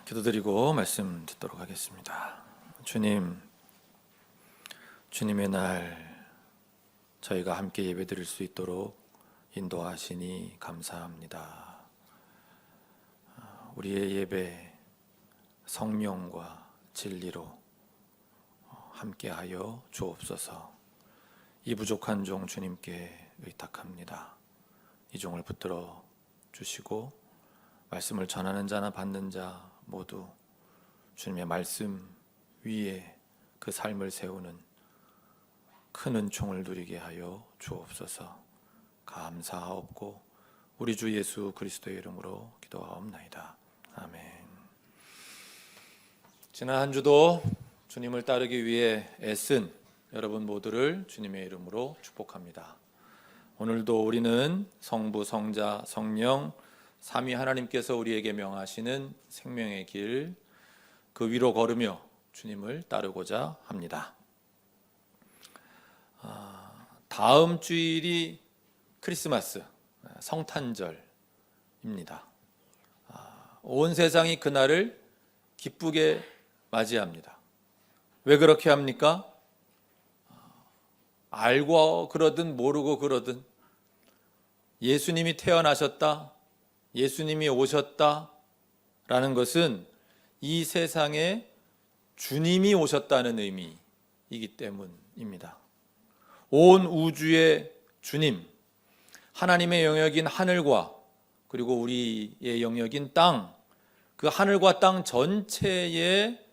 기도드리고 말씀 듣도록 하겠습니다. 주님, 주님의 날 저희가 함께 예배드릴 수 있도록 인도하시니 감사합니다. 우리의 예배 성령과 진리로 함께하여 주옵소서. 이 부족한 종 주님께 의탁합니다. 이 종을 붙들어 주시고 말씀을 전하는 자나 받는 자 모두 주님의 말씀 위에 그 삶을 세우는 큰 은총을 누리게 하여 주옵소서. 감사하옵고 우리 주 예수 그리스도의 이름으로 기도하옵나이다. 아멘. 지난 한 주도 주님을 따르기 위해 애쓴 여러분 모두를 주님의 이름으로 축복합니다. 오늘도 우리는 성부, 성자, 성령 삼위 하나님께서 우리에게 명하시는 생명의 길, 그 위로 걸으며 주님을 따르고자 합니다. 다음 주일이 크리스마스, 성탄절입니다. 온 세상이 그날을 기쁘게 맞이합니다. 왜 그렇게 합니까? 알고 그러든 모르고 그러든 예수님이 태어나셨다, 예수님이 오셨다라는 것은 이 세상에 주님이 오셨다는 의미이기 때문입니다. 온 우주의 주님, 하나님의 영역인 하늘과 그리고 우리의 영역인 땅, 그 하늘과 땅 전체의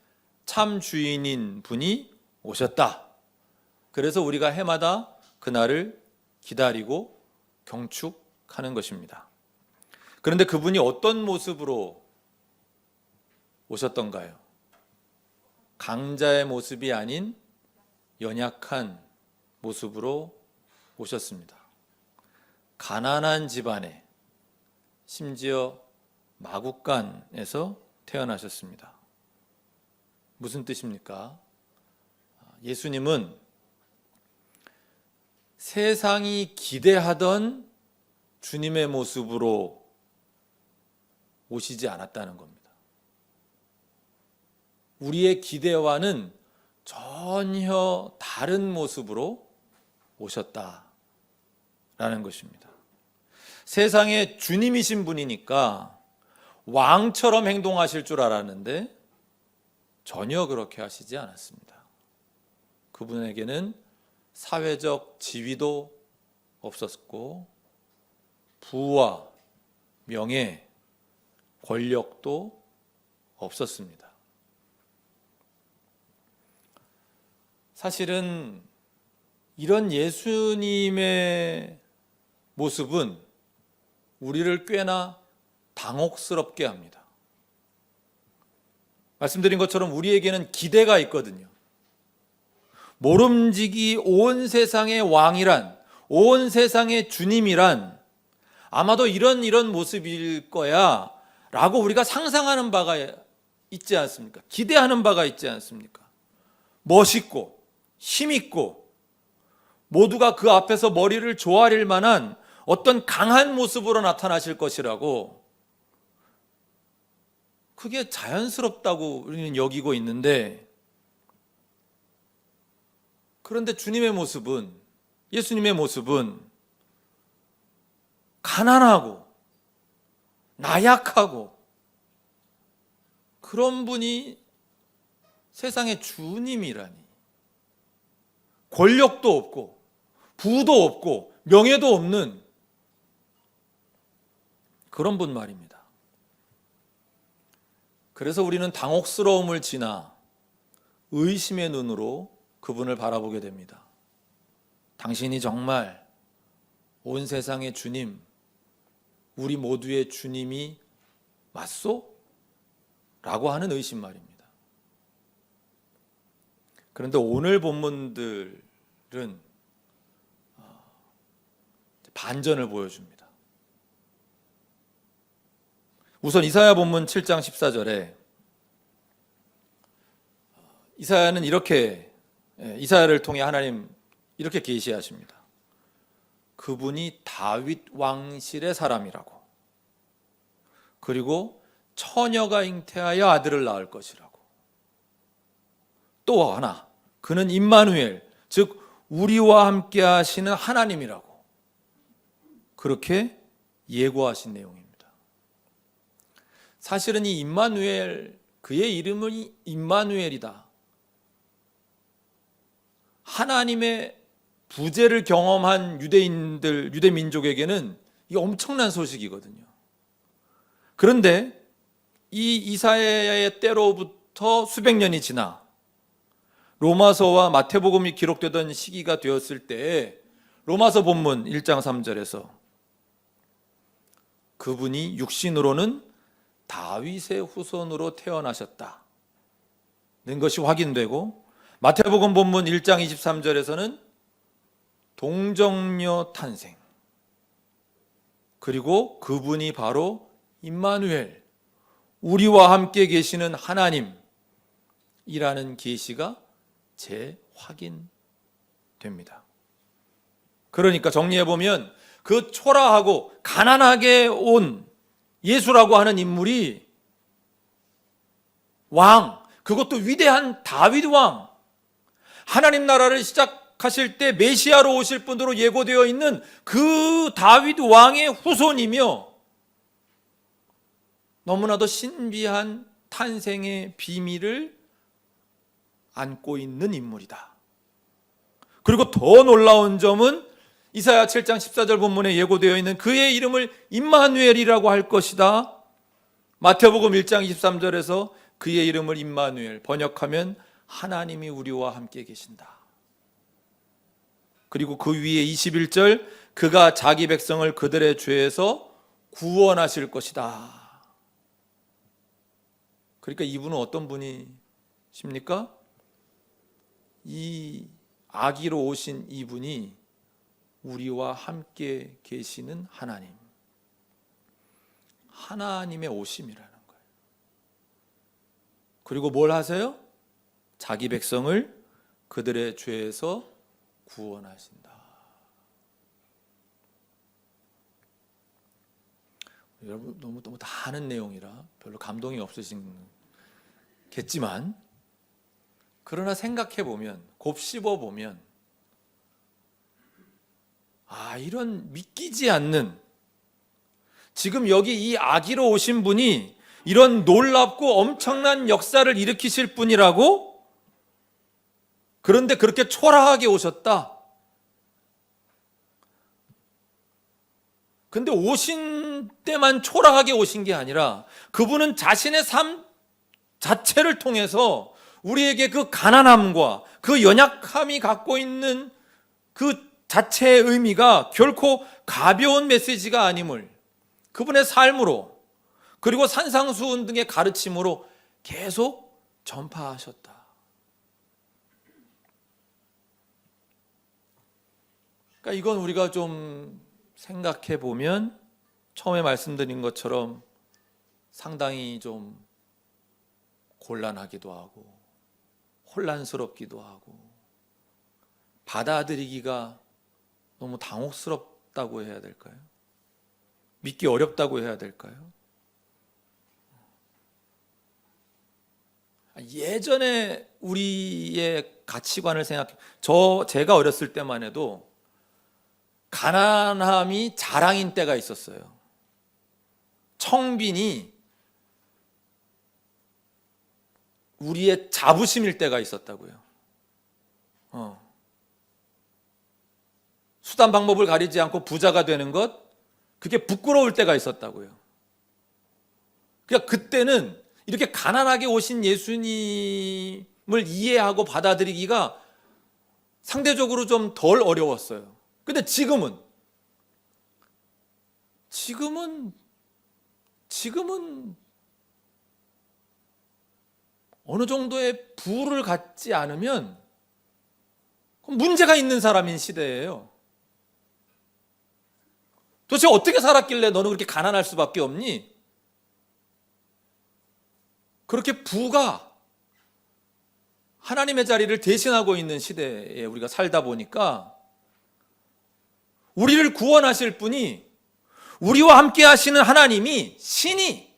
참 주인인 분이 오셨다. 그래서 우리가 해마다 그날을 기다리고 경축하는 것입니다. 그런데 그분이 어떤 모습으로 오셨던가요? 강자의 모습이 아닌 연약한 모습으로 오셨습니다. 가난한 집안에, 심지어 마국간에서 태어나셨습니다. 무슨 뜻입니까? 예수님은 세상이 기대하던 주님의 모습으로 오시지 않았다는 겁니다. 우리의 기대와는 전혀 다른 모습으로 오셨다라는 것입니다. 세상의 주님이신 분이니까 왕처럼 행동하실 줄 알았는데 전혀 그렇게 하시지 않았습니다. 그분에게는 사회적 지위도 없었고 부와 명예, 권력도 없었습니다. 사실은 이런 예수님의 모습은 우리를 꽤나 당혹스럽게 합니다. 말씀드린 것처럼 우리에게는 기대가 있거든요. 모름지기 온 세상의 왕이란, 온 세상의 주님이란 아마도 이런 모습일 거야 라고 우리가 상상하는 바가 있지 않습니까? 기대하는 바가 있지 않습니까? 멋있고 힘있고 모두가 그 앞에서 머리를 조아릴 만한 어떤 강한 모습으로 나타나실 것이라고, 그게 자연스럽다고 우리는 여기고 있는데, 그런데 주님의 모습은, 예수님의 모습은 가난하고 나약하고 그런 분이 세상의 주님이라니. 권력도 없고 부도 없고 명예도 없는 그런 분 말입니다. 그래서 우리는 당혹스러움을 지나 의심의 눈으로 그분을 바라보게 됩니다. 당신이 정말 온 세상의 주님, 우리 모두의 주님이 맞소? 라고 하는 의심 말입니다. 그런데 오늘 본문들은 반전을 보여줍니다. 우선 이사야 본문 7장 14절에 이사야는 이사야를 통해 하나님 이렇게 계시하십니다. 그분이 다윗 왕실의 사람이라고, 그리고 처녀가 잉태하여 아들을 낳을 것이라고. 또 하나, 그는 임마누엘, 즉 우리와 함께 하시는 하나님이라고 그렇게 예고하신 내용입니다. 사실은 이 임마누엘, 그의 이름은 임마누엘이다. 하나님의 부재를 경험한 유대인들, 유대 민족에게는 이게 엄청난 소식이거든요. 그런데 이 이사야의 때로부터 수백 년이 지나 로마서와 마태복음이 기록되던 시기가 되었을 때 로마서 본문 1장 3절에서 그분이 육신으로는 다윗의 후손으로 태어나셨다는 것이 확인되고, 마태복음 본문 1장 23절에서는 동정녀 탄생, 그리고 그분이 바로 임마누엘, 우리와 함께 계시는 하나님이라는 계시가 재확인됩니다. 그러니까 정리해보면 그 초라하고 가난하게 온 예수라고 하는 인물이 왕, 그것도 위대한 다윗 왕, 하나님 나라를 시작하실 때 메시아로 오실 분으로 예고되어 있는 그 다윗 왕의 후손이며 너무나도 신비한 탄생의 비밀을 안고 있는 인물이다. 그리고 더 놀라운 점은 이사야 7장 14절 본문에 예고되어 있는 그의 이름을 임마누엘이라고 할 것이다. 마태복음 1장 23절에서 그의 이름을 임마누엘, 번역하면 하나님이 우리와 함께 계신다. 그리고 그 위에 21절, 그가 자기 백성을 그들의 죄에서 구원하실 것이다. 그러니까 이분은 어떤 분이십니까? 이 아기로 오신 이분이 우리와 함께 계시는 하나님, 하나님의 오심이라는 거예요. 그리고 뭘 하세요? 자기 백성을 그들의 죄에서 구원하신다. 여러분 너무 다 아는 내용이라 별로 감동이 없으시겠지만, 그러나 생각해 보면, 곱씹어 보면, 이런 믿기지 않는, 지금 여기 이 아기로 오신 분이 이런 놀랍고 엄청난 역사를 일으키실 분이라고? 그런데 그렇게 초라하게 오셨다. 근데 오신 때만 초라하게 오신 게 아니라 그분은 자신의 삶 자체를 통해서 우리에게 그 가난함과 그 연약함이 갖고 있는 그 자체의 의미가 결코 가벼운 메시지가 아님을 그분의 삶으로, 그리고 산상수훈 등의 가르침으로 계속 전파하셨다. 그러니까 이건 우리가 좀 생각해 보면 처음에 말씀드린 것처럼 상당히 좀 곤란하기도 하고 혼란스럽기도 하고 받아들이기가 너무 당혹스럽다고 해야 될까요? 믿기 어렵다고 해야 될까요? 예전에 우리의 가치관을 생각해, 제가 어렸을 때만 해도 가난함이 자랑인 때가 있었어요. 청빈이 우리의 자부심일 때가 있었다고요. 수단 방법을 가리지 않고 부자가 되는 것, 그게 부끄러울 때가 있었다고요. 그러니까 그때는 이렇게 가난하게 오신 예수님을 이해하고 받아들이기가 상대적으로 좀 덜 어려웠어요. 근데 지금은 어느 정도의 부를 갖지 않으면 문제가 있는 사람인 시대예요. 도대체 어떻게 살았길래 너는 그렇게 가난할 수밖에 없니? 그렇게 부가 하나님의 자리를 대신하고 있는 시대에 우리가 살다 보니까 우리를 구원하실 분이, 우리와 함께 하시는 하나님이, 신이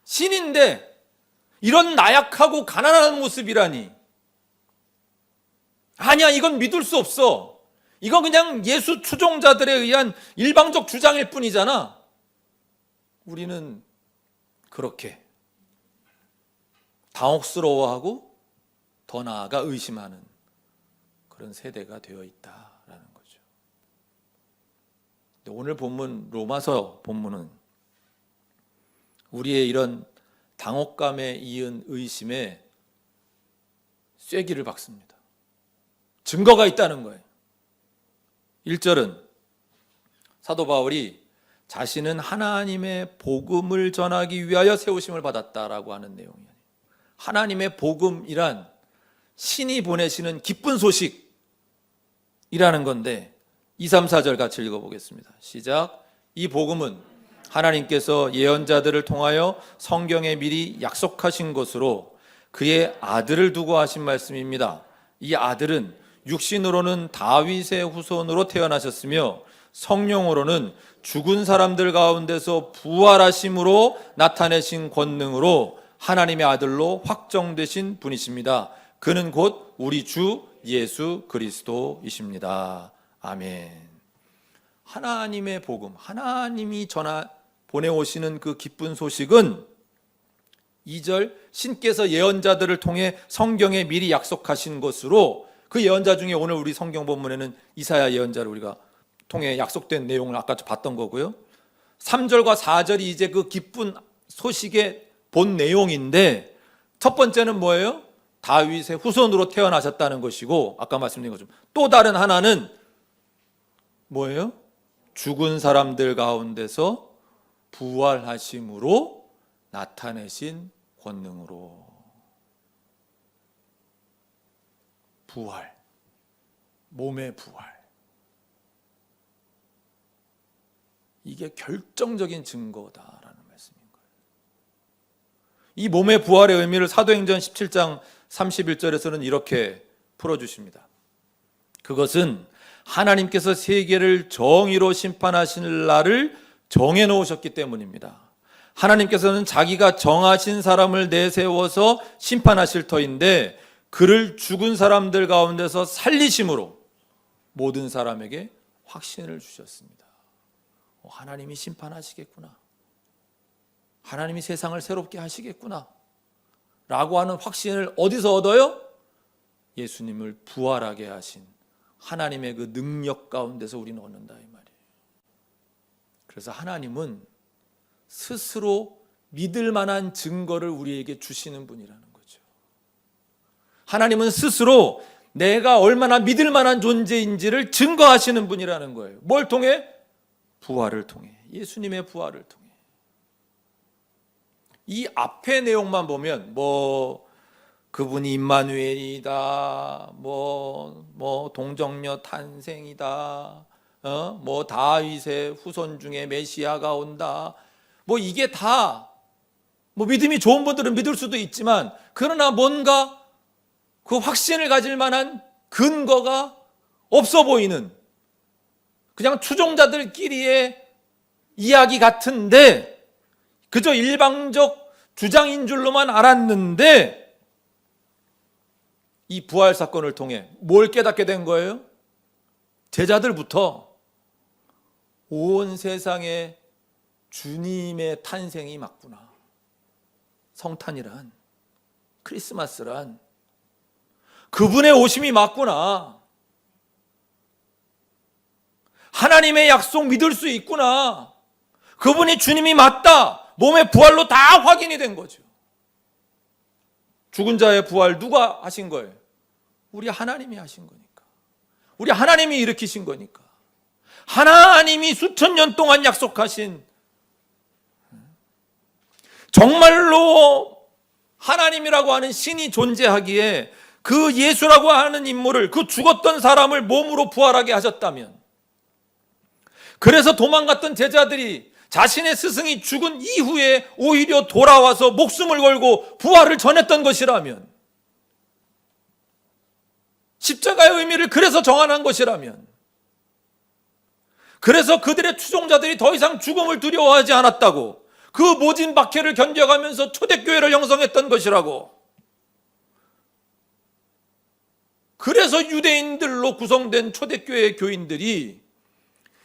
신인데 이런 나약하고 가난한 모습이라니. 아니야, 이건 믿을 수 없어. 이건 그냥 예수 추종자들에 의한 일방적 주장일 뿐이잖아. 우리는 그렇게 당혹스러워하고 더 나아가 의심하는 그런 세대가 되어 있다라는 거죠. 오늘 본문, 로마서 본문은 우리의 이런 당혹감에 이은 의심에 쐐기를 박습니다. 증거가 있다는 거예요. 1절은 사도 바울이 자신은 하나님의 복음을 전하기 위하여 세우심을 받았다라고 하는 내용이에요. 하나님의 복음이란 신이 보내시는 기쁜 소식이라는 건데 2, 3, 4절 같이 읽어보겠습니다. 시작. 이 복음은 하나님께서 예언자들을 통하여 성경에 미리 약속하신 것으로 그의 아들을 두고 하신 말씀입니다. 이 아들은 육신으로는 다윗의 후손으로 태어나셨으며 성령으로는 죽은 사람들 가운데서 부활하심으로 나타내신 권능으로 하나님의 아들로 확정되신 분이십니다. 그는 곧 우리 주 예수 그리스도이십니다. 아멘. 하나님의 복음, 하나님이 보내오시는 그 기쁜 소식은 2절 신께서 예언자들을 통해 성경에 미리 약속하신 것으로, 그 예언자 중에 오늘 우리 성경 본문에는 이사야 예언자를 우리가 통해 약속된 내용을 아까 봤던 거고요. 3절과 4절이 이제 그 기쁜 소식의 본 내용인데, 첫 번째는 뭐예요? 다윗의 후손으로 태어나셨다는 것이고, 아까 말씀드린 것처럼 또 다른 하나는 뭐예요? 죽은 사람들 가운데서 부활하심으로 나타내신 권능으로. 부활, 몸의 부활. 이게 결정적인 증거다라는 말씀인 거예요. 이 몸의 부활의 의미를 사도행전 17장 31절에서는 이렇게 풀어주십니다. 그것은 하나님께서 세계를 정의로 심판하실 날을 정해놓으셨기 때문입니다. 하나님께서는 자기가 정하신 사람을 내세워서 심판하실 터인데 그를 죽은 사람들 가운데서 살리심으로 모든 사람에게 확신을 주셨습니다. 하나님이 심판하시겠구나, 하나님이 세상을 새롭게 하시겠구나 라고 하는 확신을 어디서 얻어요? 예수님을 부활하게 하신 하나님의 그 능력 가운데서 우리는 얻는다 이 말이에요. 그래서 하나님은 스스로 믿을 만한 증거를 우리에게 주시는 분이라는 거죠. 하나님은 스스로 내가 얼마나 믿을 만한 존재인지를 증거하시는 분이라는 거예요. 뭘 통해? 부활을 통해, 예수님의 부활을 통해. 이 앞의 내용만 보면 그분이 임마누엘이다, 동정녀 탄생이다, 다윗의 후손 중에 메시아가 온다, 이게 다 믿음이 좋은 분들은 믿을 수도 있지만, 그러나 뭔가 그 확신을 가질 만한 근거가 없어 보이는 그냥 추종자들끼리의 이야기 같은데, 그저 일방적 주장인 줄로만 알았는데, 이 부활 사건을 통해 뭘 깨닫게 된 거예요? 제자들부터 온 세상에 주님의 탄생이 맞구나, 성탄이란, 크리스마스란 그분의 오심이 맞구나, 하나님의 약속 믿을 수 있구나, 그분이 주님이 맞다, 몸의 부활로 다 확인이 된 거죠. 죽은 자의 부활 누가 하신 거예요? 우리 하나님이 하신 거니까, 우리 하나님이 일으키신 거니까, 하나님이 수천 년 동안 약속하신, 정말로 하나님이라고 하는 신이 존재하기에 그 예수라고 하는 인물을, 그 죽었던 사람을 몸으로 부활하게 하셨다면, 그래서 도망갔던 제자들이 자신의 스승이 죽은 이후에 오히려 돌아와서 목숨을 걸고 부활을 전했던 것이라면, 십자가의 의미를 그래서 정한한 것이라면, 그래서 그들의 추종자들이 더 이상 죽음을 두려워하지 않았다고, 그 모진 박해를 견뎌가면서 초대교회를 형성했던 것이라고. 그래서 유대인들로 구성된 초대교회 교인들이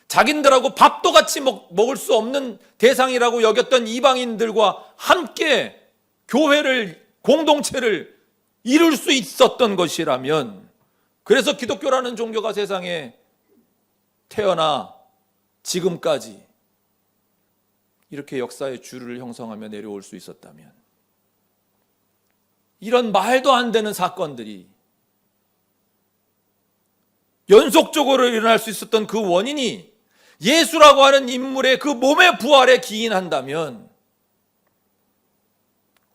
자긴들하고 밥도 같이 먹을 수 없는 대상이라고 여겼던 이방인들과 함께 교회를, 공동체를 이룰 수 있었던 것이라면, 그래서 기독교라는 종교가 세상에 태어나 지금까지 이렇게 역사의 줄을 형성하며 내려올 수 있었다면, 이런 말도 안 되는 사건들이 연속적으로 일어날 수 있었던 그 원인이 예수라고 하는 인물의 그 몸의 부활에 기인한다면,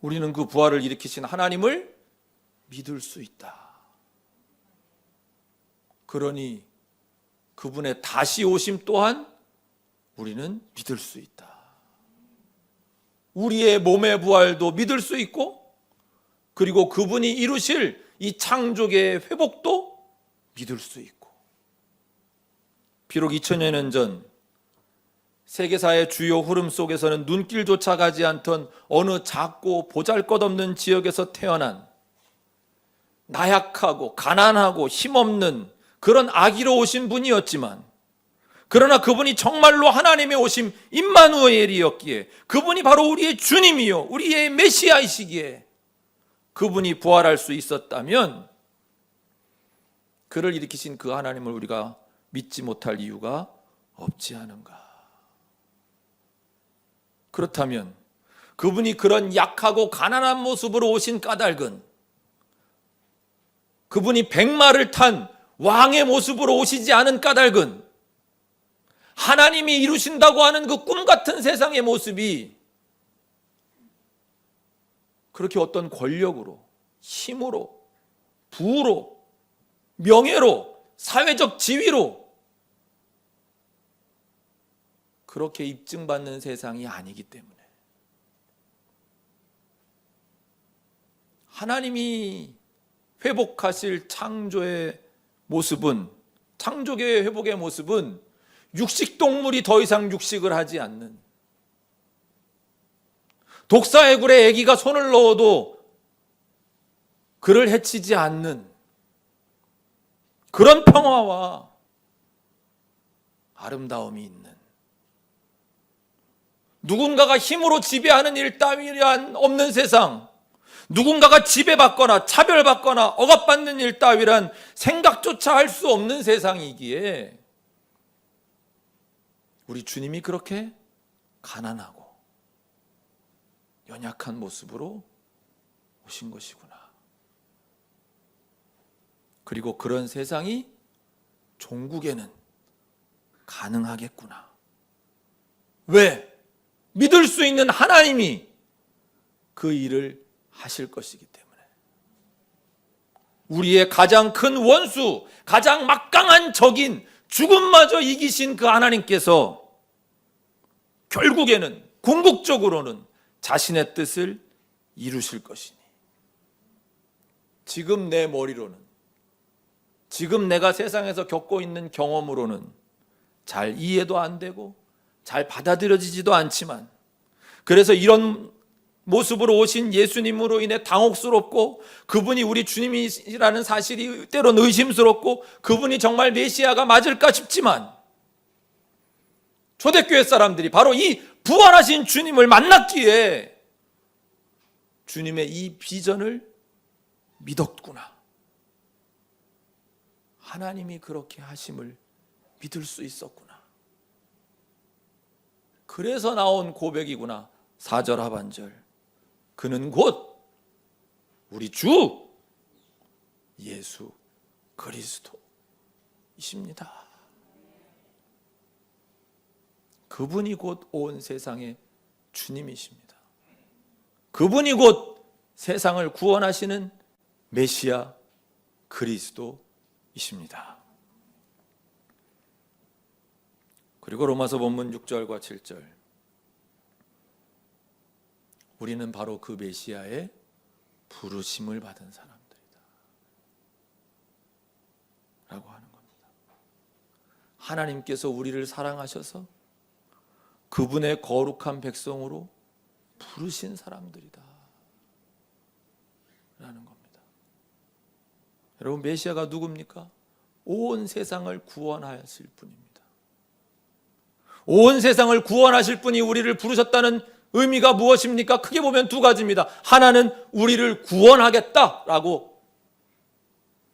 우리는 그 부활을 일으키신 하나님을 믿을 수 있다. 그러니 그분의 다시 오심 또한 우리는 믿을 수 있다. 우리의 몸의 부활도 믿을 수 있고, 그리고 그분이 이루실 이 창조계의 회복도 믿을 수 있고, 비록 2000여 년 전 세계사의 주요 흐름 속에서는 눈길조차 가지 않던 어느 작고 보잘것없는 지역에서 태어난 나약하고 가난하고 힘없는 그런 아기로 오신 분이었지만, 그러나 그분이 정말로 하나님의 오심 임마누엘이었기에, 그분이 바로 우리의 주님이요 우리의 메시아이시기에 그분이 부활할 수 있었다면, 그를 일으키신 그 하나님을 우리가 믿지 못할 이유가 없지 않은가. 그렇다면 그분이 그런 약하고 가난한 모습으로 오신 까닭은, 그분이 백마를 탄 왕의 모습으로 오시지 않은 까닭은, 하나님이 이루신다고 하는 그 꿈 같은 세상의 모습이 그렇게 어떤 권력으로, 힘으로, 부로, 명예로, 사회적 지위로 그렇게 입증받는 세상이 아니기 때문에, 하나님이 회복하실 창조의 모습은, 창조계의 회복의 모습은 육식동물이 더 이상 육식을 하지 않는, 독사해굴에 아기가 손을 넣어도 그를 해치지 않는 그런 평화와 아름다움이 있는, 누군가가 힘으로 지배하는 일 따위란 없는 세상, 누군가가 지배받거나 차별받거나 억압받는 일 따위란 생각조차 할 수 없는 세상이기에, 우리 주님이 그렇게 가난하고 연약한 모습으로 오신 것이구나. 그리고 그런 세상이 종국에는 가능하겠구나. 왜? 믿을 수 있는 하나님이 그 일을 하실 것이기 때문에. 우리의 가장 큰 원수, 가장 막강한 적인 죽음마저 이기신 그 하나님께서 결국에는, 궁극적으로는 자신의 뜻을 이루실 것이니, 지금 내 머리로는, 지금 내가 세상에서 겪고 있는 경험으로는 잘 이해도 안 되고 잘 받아들여지지도 않지만, 그래서 이런 모습으로 오신 예수님으로 인해 당혹스럽고, 그분이 우리 주님이라는 사실이 때론 의심스럽고, 그분이 정말 메시아가 맞을까 싶지만, 초대교회 사람들이 바로 이 부활하신 주님을 만났기에 주님의 이 비전을 믿었구나. 하나님이 그렇게 하심을 믿을 수 있었구나. 그래서 나온 고백이구나. 4절 하반절. 그는 곧 우리 주 예수 그리스도이십니다. 그분이 곧 온 세상의 주님이십니다. 그분이 곧 세상을 구원하시는 메시아 그리스도이십니다. 그리고 로마서 본문 6절과 7절. 우리는 바로 그 메시아의 부르심을 받은 사람들이다 라고 하는 겁니다. 하나님께서 우리를 사랑하셔서 그분의 거룩한 백성으로 부르신 사람들이다 라는 겁니다. 여러분, 메시아가 누굽니까? 온 세상을 구원하실 분입니다. 온 세상을 구원하실 분이 우리를 부르셨다는 의미가 무엇입니까? 크게 보면 두 가지입니다. 하나는 우리를 구원하겠다라고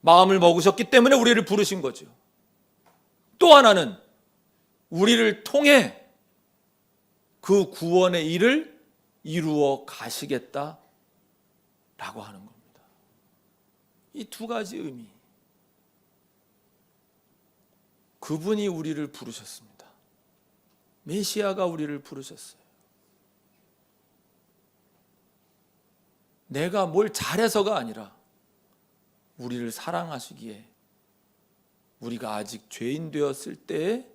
마음을 먹으셨기 때문에 우리를 부르신 거죠. 또 하나는 우리를 통해 그 구원의 일을 이루어 가시겠다라고 하는 겁니다. 이 두 가지 의미. 그분이 우리를 부르셨습니다. 메시아가 우리를 부르셨어요. 내가 뭘 잘해서가 아니라 우리를 사랑하시기에 우리가 아직 죄인 되었을 때에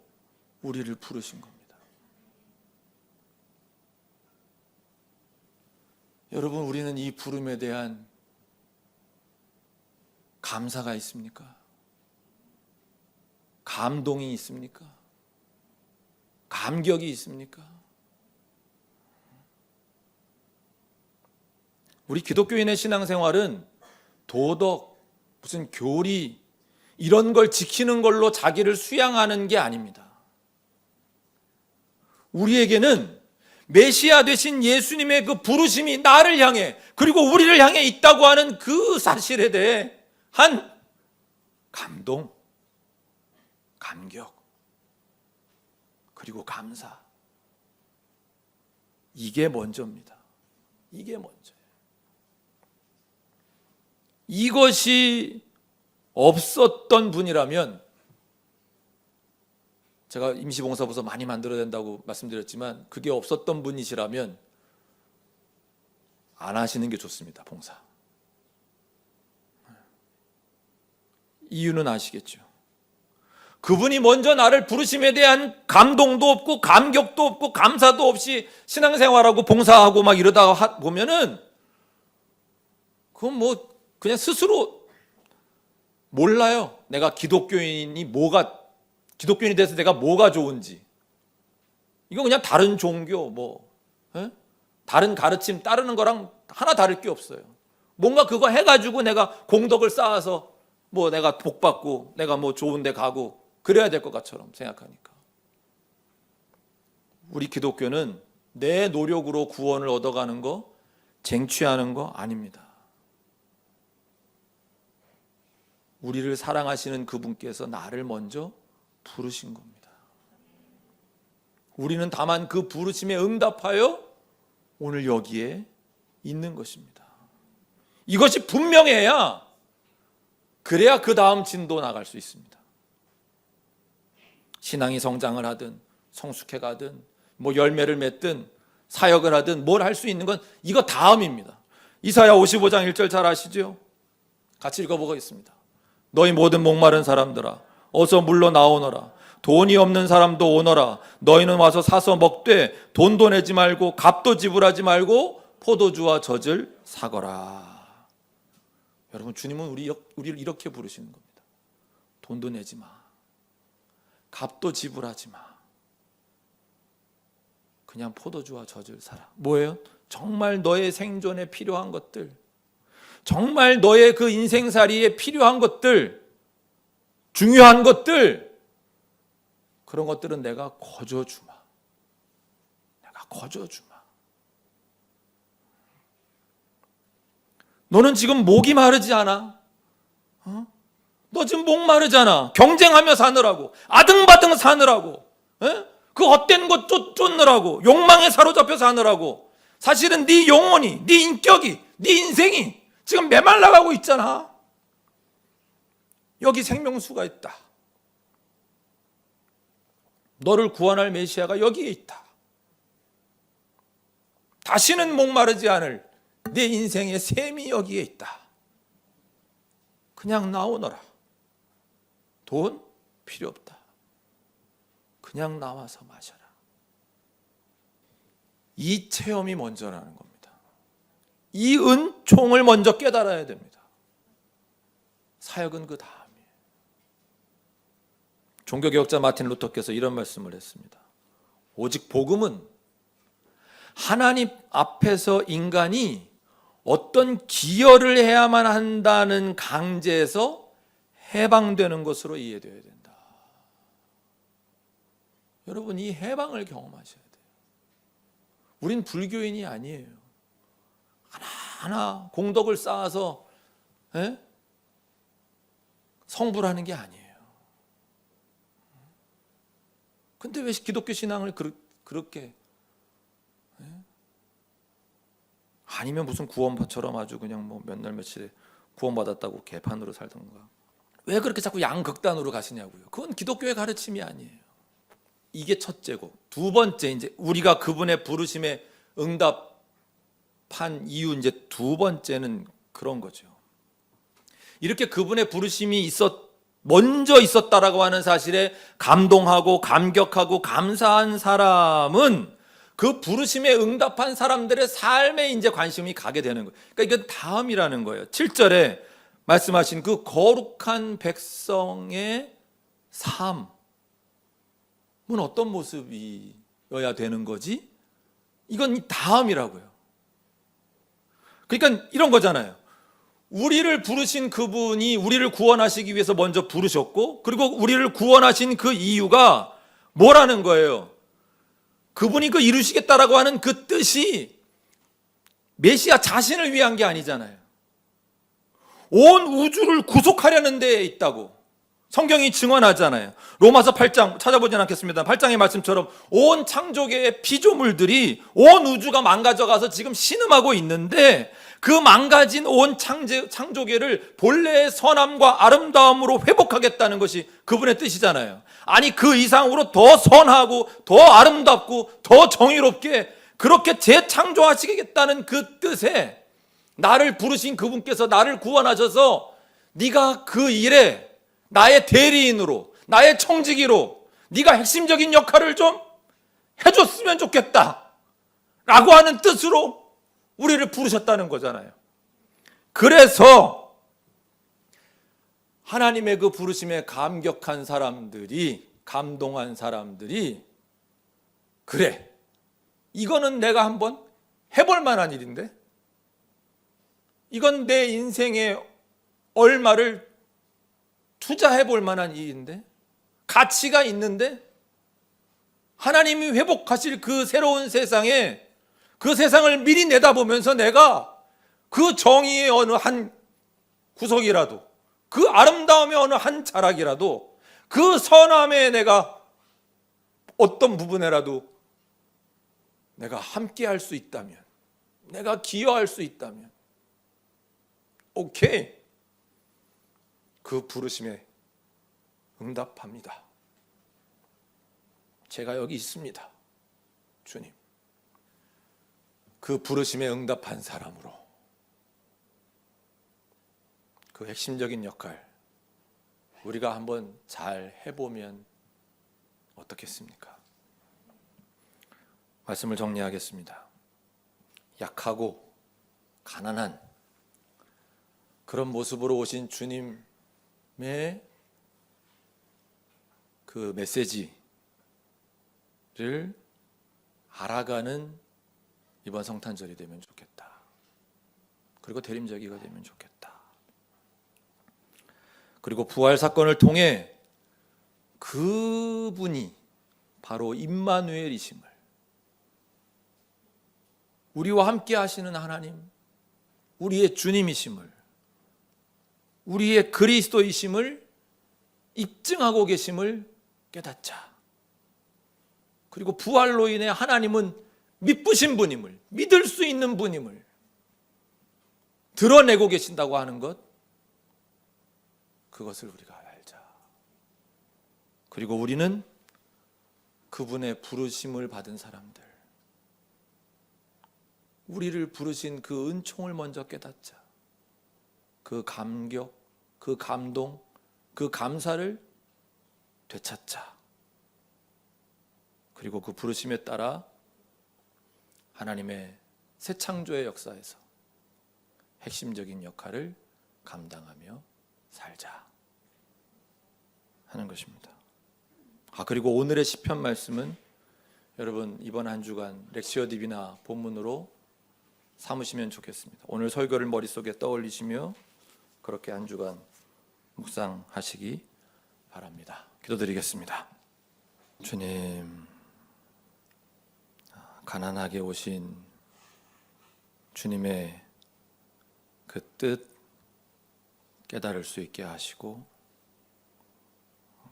우리를 부르신 겁니다. 여러분, 우리는 이 부름에 대한 감사가 있습니까? 감동이 있습니까? 감격이 있습니까? 우리 기독교인의 신앙생활은 도덕, 무슨 교리 이런 걸 지키는 걸로 자기를 수양하는 게 아닙니다. 우리에게는 메시아 되신 예수님의 그 부르심이 나를 향해 그리고 우리를 향해 있다고 하는 그 사실에 대해 한 감동, 감격, 그리고 감사. 이게 먼저입니다. 이게 먼저예요. 이것이 없었던 분이라면, 제가 임시봉사부서 많이 만들어야 된다고 말씀드렸지만 그게 없었던 분이시라면 안 하시는 게 좋습니다. 봉사. 이유는 아시겠죠? 그분이 먼저 나를 부르심에 대한 감동도 없고 감격도 없고 감사도 없이 신앙생활하고 봉사하고 막 이러다가 보면은 그건 뭐 그냥 스스로 몰라요. 내가 기독교인이 기독교인이 돼서 내가 뭐가 좋은지. 이거 그냥 다른 종교 다른 가르침 따르는 거랑 하나 다를 게 없어요. 뭔가 그거 해가지고 내가 공덕을 쌓아서 내가 복 받고 내가 좋은 데 가고 그래야 될 것 같처럼 생각하니까. 우리 기독교는 내 노력으로 구원을 얻어가는 거, 쟁취하는 거 아닙니다. 우리를 사랑하시는 그분께서 나를 먼저 부르신 겁니다. 우리는 다만 그 부르심에 응답하여 오늘 여기에 있는 것입니다. 이것이 분명해야 그래야 그 다음 진도 나갈 수 있습니다. 신앙이 성장을 하든 성숙해 가든 열매를 맺든 사역을 하든 뭘 할 수 있는 건 이거 다음입니다. 이사야 55장 1절 잘 아시죠? 같이 읽어보겠습니다. 너희 모든 목마른 사람들아 어서 물러나오너라. 돈이 없는 사람도 오너라. 너희는 와서 사서 먹되 돈도 내지 말고 값도 지불하지 말고 포도주와 젖을 사거라. 여러분, 주님은 우리를 이렇게 부르시는 겁니다. 돈도 내지 마. 값도 지불하지 마. 그냥 포도주와 젖을 사라. 뭐예요? 정말 너의 생존에 필요한 것들, 정말 너의 그 인생살이에 필요한 것들, 중요한 것들, 그런 것들은 내가 거저주마. 내가 거저주마. 너는 지금 목이 마르지 않아? 너 지금 목 마르잖아. 경쟁하며 사느라고, 아등바등 사느라고, 그 헛된 것 쫓느라고, 욕망에 사로잡혀 사느라고. 사실은 네 영혼이, 네 인격이, 네 인생이 지금 메말라가고 있잖아. 여기 생명수가 있다. 너를 구원할 메시아가 여기에 있다. 다시는 목마르지 않을 내 인생의 샘이 여기에 있다. 그냥 나오너라. 돈 필요 없다. 그냥 나와서 마셔라. 이 체험이 먼저라는 겁니다. 이 은총을 먼저 깨달아야 됩니다. 사역은 그 다음이에요. 종교개혁자 마틴 루터께서 이런 말씀을 했습니다. 오직 복음은 하나님 앞에서 인간이 어떤 기여를 해야만 한다는 강제에서 해방되는 것으로 이해되어야 된다. 여러분, 이 해방을 경험하셔야 돼요. 우린 불교인이 아니에요. 하나하나 공덕을 쌓아서 성불 하는 게 아니에요. 근데 왜 기독교 신앙을 그렇게 아니면 무슨 구원처럼 아주 그냥 뭐 몇 날 며칠에 구원받았다고 개판으로 살던가, 왜 그렇게 자꾸 양극단으로 가시냐고요. 그건 기독교의 가르침이 아니에요. 이게 첫째고, 두 번째, 이제 우리가 그분의 부르심에 응답한 이유, 이제 두 번째는 그런 거죠. 이렇게 그분의 부르심이 먼저 있었다라고 하는 사실에 감동하고 감격하고 감사한 사람은 그 부르심에 응답한 사람들의 삶에 이제 관심이 가게 되는 거예요. 그러니까 이건 다음이라는 거예요. 7절에 말씀하신 그 거룩한 백성의 삶은 어떤 모습이어야 되는 거지? 이건 다음이라고요. 그러니까 이런 거잖아요. 우리를 부르신 그분이 우리를 구원하시기 위해서 먼저 부르셨고, 그리고 우리를 구원하신 그 이유가 뭐라는 거예요? 그분이 그 이루시겠다라고 하는 그 뜻이 메시아 자신을 위한 게 아니잖아요. 온 우주를 구속하려는 데에 있다고 성경이 증언하잖아요. 로마서 8장 찾아보진 않겠습니다. 8장의 말씀처럼 온 창조계의 피조물들이 온 우주가 망가져가서 지금 신음하고 있는데, 그 망가진 온 창조계를 본래의 선함과 아름다움으로 회복하겠다는 것이 그분의 뜻이잖아요. 아니, 그 이상으로 더 선하고 더 아름답고 더 정의롭게 그렇게 재창조하시겠다는 그 뜻에 나를 부르신 그분께서 나를 구원하셔서 네가 그 일에 나의 대리인으로, 나의 청지기로 네가 핵심적인 역할을 좀 해줬으면 좋겠다 라고 하는 뜻으로 우리를 부르셨다는 거잖아요. 그래서 하나님의 그 부르심에 감격한 사람들이, 감동한 사람들이, 그래, 이거는 내가 한번 해볼 만한 일인데, 이건 내 인생에 얼마를 투자해 볼 만한 일인데, 가치가 있는데, 하나님이 회복하실 그 새로운 세상에, 그 세상을 미리 내다보면서 내가 그 정의의 어느 한 구석이라도, 그 아름다움의 어느 한 자락이라도, 그 선함에 내가 어떤 부분에라도 내가 함께 할 수 있다면, 내가 기여할 수 있다면, 오케이, 그 부르심에 응답합니다. 제가 여기 있습니다. 주님, 그 부르심에 응답한 사람으로 그 핵심적인 역할 우리가 한번 잘 해보면 어떻겠습니까? 말씀을 정리하겠습니다. 약하고 가난한 그런 모습으로 오신 주님의 그 메시지를 알아가는 이번 성탄절이 되면 좋겠다. 그리고 대림절기가 되면 좋겠다. 그리고 부활 사건을 통해 그분이 바로 임마누엘이심을, 우리와 함께 하시는 하나님, 우리의 주님이심을, 우리의 그리스도이심을 입증하고 계심을 깨닫자. 그리고 부활로 인해 하나님은 믿으신 분임을, 믿을 수 있는 분임을 드러내고 계신다고 하는 것, 그것을 우리가 알자. 그리고 우리는 그분의 부르심을 받은 사람들, 우리를 부르신 그 은총을 먼저 깨닫자. 그 감격, 그 감동, 그 감사를 되찾자. 그리고 그 부르심에 따라 하나님의 새 창조의 역사에서 핵심적인 역할을 감당하며 살자 하는 것입니다. 그리고 오늘의 시편 말씀은 여러분 이번 한 주간 렉시어 디비나 본문으로 삼으시면 좋겠습니다. 오늘 설교를 머릿속에 떠올리시며 그렇게 한 주간 묵상하시기 바랍니다. 기도드리겠습니다. 주님, 가난하게 오신 주님의 그 뜻 깨달을 수 있게 하시고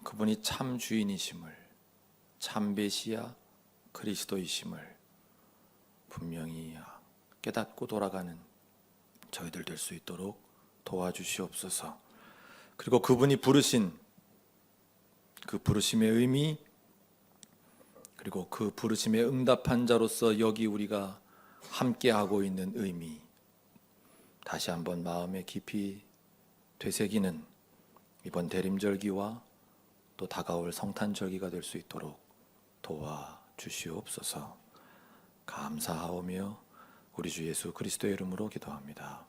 그분이 참 주인이심을, 참 메시아 그리스도이심을 분명히 깨닫고 돌아가는 저희들 될 수 있도록 도와주시옵소서. 그리고 그분이 부르신 그 부르심의 의미, 그리고 그 부르심에 응답한 자로서 여기 우리가 함께하고 있는 의미, 다시 한번 마음에 깊이 되새기는 이번 대림절기와 또 다가올 성탄절기가 될 수 있도록 도와주시옵소서. 감사하오며 우리 주 예수 그리스도의 이름으로 기도합니다.